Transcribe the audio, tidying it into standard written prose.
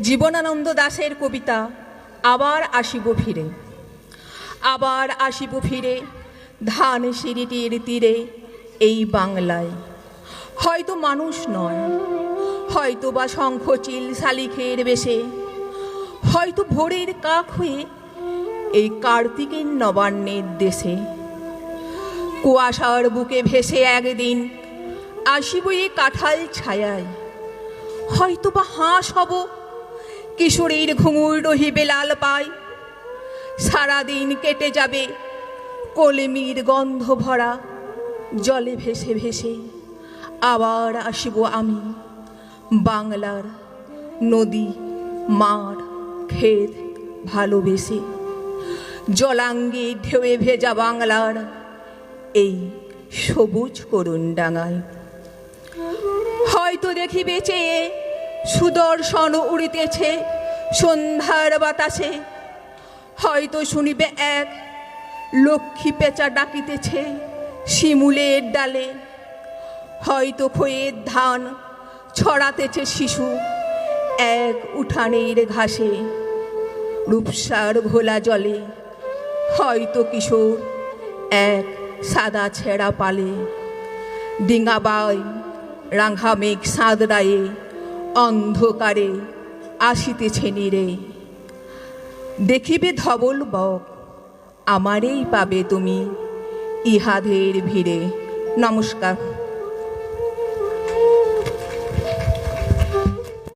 জীবনানন্দ দাশের কবিতা আবার আসিব ফিরে। আবার আসিব ফিরে ধান সিঁড়িটির তীরে এই বাংলায়। হয়তো মানুষ নয়, হয়তো বা শঙ্খচিল শালিখের বেশে, হয়তো ভোরের কাক হয়ে এই কার্তিকের নবান্নের দেশে। কুয়াশার বুকে ভেসে একদিন আসিব এই কাঁঠাল ছায়ায়। হয়তো বা হাঁস হব, কিশোরীর ঘুঙুর রহিবে লাল পায়। সারাদিন কেটে যাবে কলমির গন্ধ ভরা জলে ভেসে ভেসে। আবার আসিব আমি বাংলার নদী মাঠ ক্ষেত ভালোবেসে। জলাঙ্গে ঢেউয়ে ভেজা বাংলার এই সবুজ করুণ ডাঙায়। হয়তো দেখিবে চেয়ে সুদর্শন উড়িতেছে সন্ধ্যার বাতাসে। হয়তো শুনিবে এক লক্ষ্মী পেঁচা ডাকিতেছে শিমুলের ডালে। হয়তো খয়ের ধান ছড়াতেছে শিশু এক উঠানের ঘাসে রূপসার ঘোলা জলে। হয়তো কিশোর এক সাদা ছেঁড়া পালে ডিঙাবাই রাঙা মেঘ সাঁদরায়ে অন্ধকারে আসিতেছে নীরে। দেখিবে ধবল বক, আমারেই পাবে তুমি ইহাদের ভিড়ে। নমস্কার।